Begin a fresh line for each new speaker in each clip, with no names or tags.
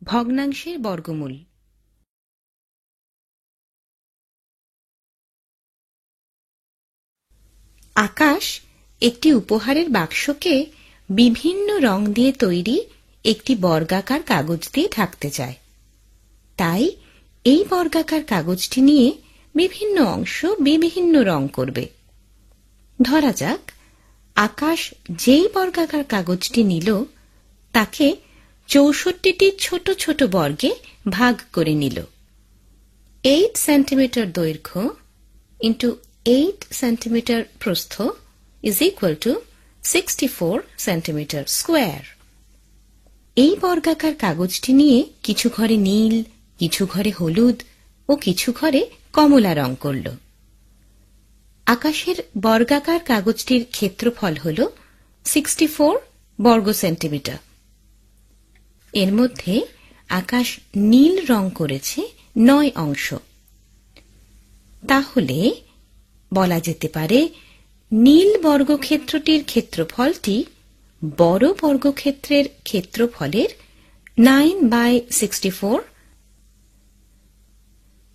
ভগ্নাংশের বর্গমূল। আকাশ একটি উপহারের বাক্সকে বিভিন্ন রং দিয়ে তৈরি একটি বর্গাকার কাগজ দিয়ে ঢাকতে চায়। তাই এই বর্গাকার কাগজটি নিয়ে বিভিন্ন অংশ বিভিন্ন রং করবে। ধরা যাক আকাশ যেই বর্গাকার কাগজটি নিল তাকে ৬৪টি ছোট ছোট বর্গে ভাগ করে নিল। 8 সেন্টিমিটার দৈর্ঘ্য ইন্টু 8 সেন্টিমিটার প্রস্থ is equal to 64 centimetre square. এই বর্গাকার কাগজটি নিয়ে কিছু ঘরে নীল, কিছু ঘরে হলুদ ও কিছু ঘরে কমলা রং করল। আকাশের বর্গাকার কাগজটির ক্ষেত্রফল হল 64 বর্গ সেন্টিমিটার। এর মধ্যে আকাশ নীল রং করেছে 9 অংশ। তাহলে বলা যেতে পারে নীল বর্গক্ষেত্রটির ক্ষেত্রফলটি বড় বর্গক্ষেত্রের ক্ষেত্রফলের 9/64।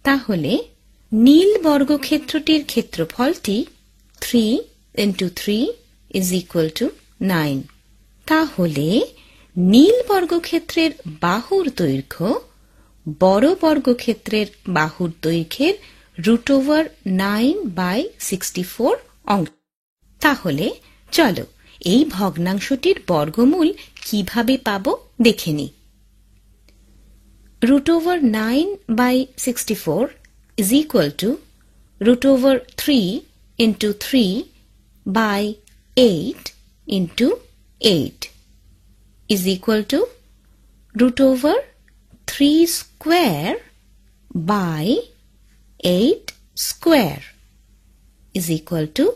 তাহলে নীল বর্গক্ষেত্রটির ক্ষেত্রফলটি 3 into 3 is equal to 9। তাহলে নীল বর্গক্ষেত্রের বাহুর দৈর্ঘ্য বড় বর্গক্ষেত্রের বাহুর দৈর্ঘ্যের √9/64 অংশ। তাহলে চলো এই ভগ্নাংশটির বর্গমূল কিভাবে পাব দেখে নিই। √9/64 is equal to √3 into 3/8 into 8 is equal to √3 square by 8 square is equal to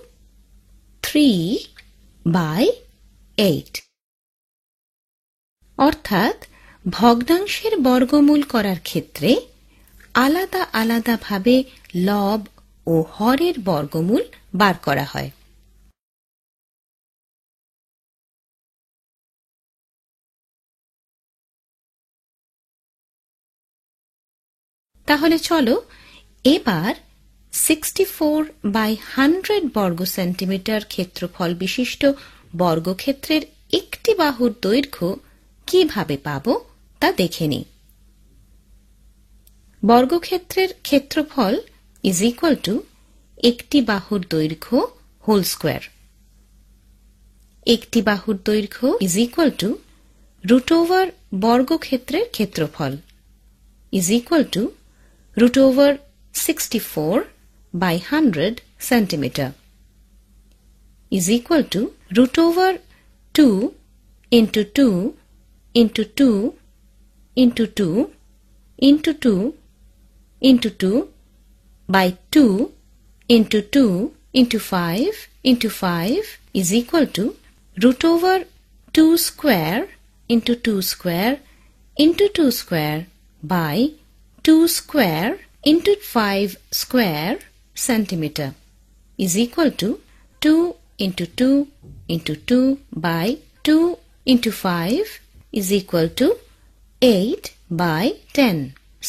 3/8। অর্থাৎ ভগ্নাংশের বর্গমূল করার ক্ষেত্রে আলাদা আলাদা ভাবে লব ও হরের বর্গমূল বার করা হয়। তাহলে চলো এবার 64/100 বর্গ সেন্টিমিটার ক্ষেত্রফল বিশিষ্ট বর্গক্ষেত্রের একটি বাহুর দৈর্ঘ্য কিভাবে পাব তা দেখে নিই। বর্গক্ষেত্রের ক্ষেত্রফল ইজ ইকুয়াল টু একটি বাহুর দৈর্ঘ্য হোল স্কোয়ার। একটি বাহুর দৈর্ঘ্য ইজ ইকুয়াল টু √ বর্গক্ষেত্রের ক্ষেত্রফল is equal to √64/100 centimetre is equal to √2 into 2 into 2 into 2 into 2 into 2 by 2 into 2 into 5 into 5 is equal to √2 square into 2 square into 2 square by 2 square into 5 square centimeter is equal to 2 into 2 into 2 by 2 into 5 is equal to 8/10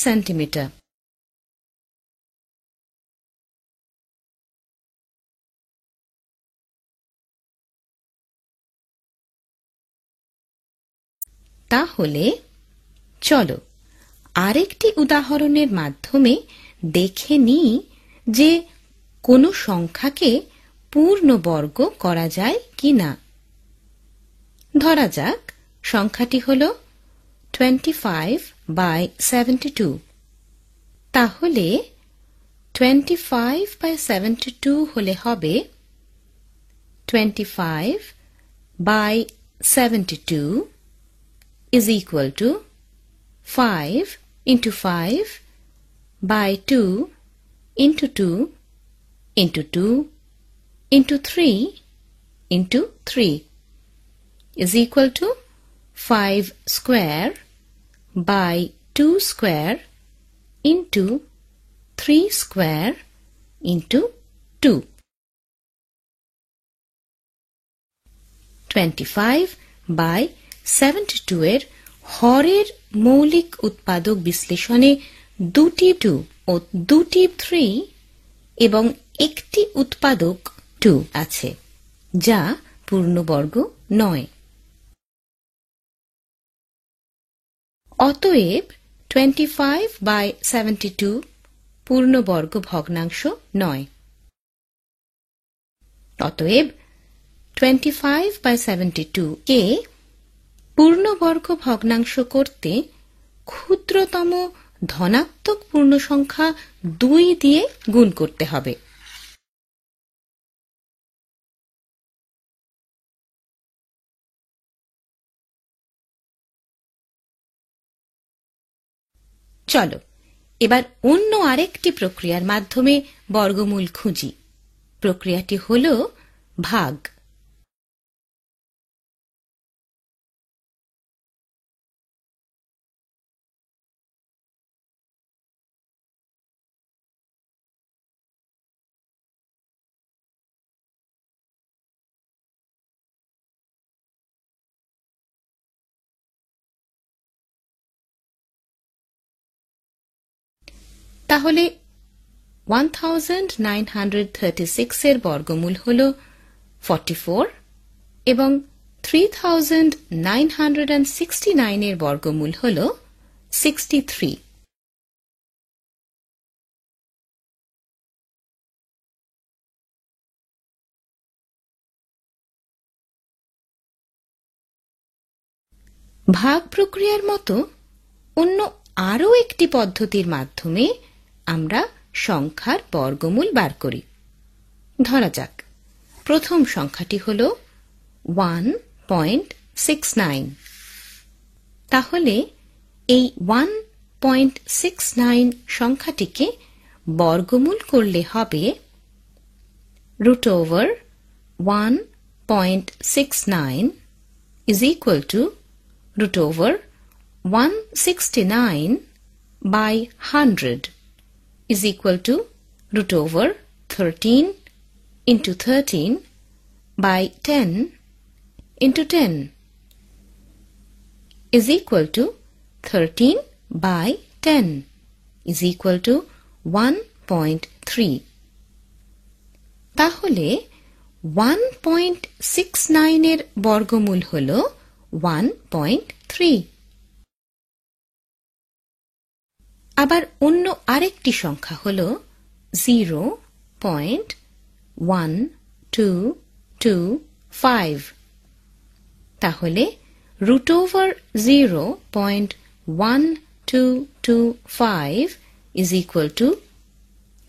centimeter। তাহলে চলো আরেকটি উদাহরণের মাধ্যমে দেখে নিই যে কোনো সংখ্যাকে পূর্ণবর্গ করা যায় কি না। ধরা যাক সংখ্যাটি হল 25/72। তাহলে 25/72 হলে হবে 25/72 is equal to 5 into 5 by 2 into 2 into 2 into 3 into 3 is equal to 5 square by 2 square into 3 square into 2। 25/72 এর হরের মৌলিক উৎপাদক বিশ্লেষণে দুটি 2 ও দুটি 3 এবং একটি উৎপাদক 2 আছে, যা পূর্ণবর্গ নয়। অতএব 25/72 পূর্ণবর্গ ভগ্নাংশ নয়। অতএব 25/72 কে পূর্ণবর্গ ভগ্নাংশ করতে ক্ষুদ্রতম ধনাত্মক পূর্ণসংখ্যা 2 দিয়ে গুণ করতে হবে। চলো এবার অন্য আরেকটি প্রক্রিয়ার মাধ্যমে বর্গমূল খুঁজি। প্রক্রিয়াটি হল ভাগ। তাহলে 1936 এর বর্গমূল হল 44 এবং 3969 এর বর্গমূল হল 63। ভাগ প্রক্রিয়ার মতো অন্য আরও একটি পদ্ধতির মাধ্যমে আমরা সংখ্যার বর্গমূল বার করি। ধরা যাক প্রথম সংখ্যাটি হল 1.69। তাহলে এই 1.69 সংখ্যাটিকে বর্গমূল করলে হবে √1.69 is equal to √169/100 is equal to √13 into 13/10 into 10 is equal to 13/10 is equal to 1.3। তাহলে 1.69 এর বর্গমূল হল 1.3। আবার অন্য আরেকটি সংখ্যা হল 0.1225। তাহলে √0.1225 is equal to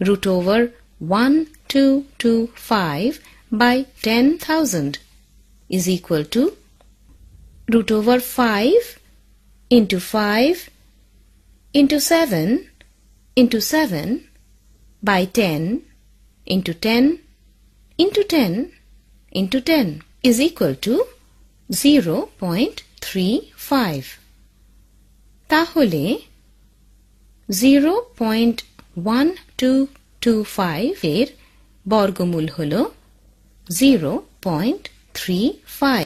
√1225/10,000 is equal to √5 into 5 into 7 into 7/10 into 10 into 10 into 10 is equal to 0.35। তাহলে 0.1225 এর বর্গমূল হল 0.35।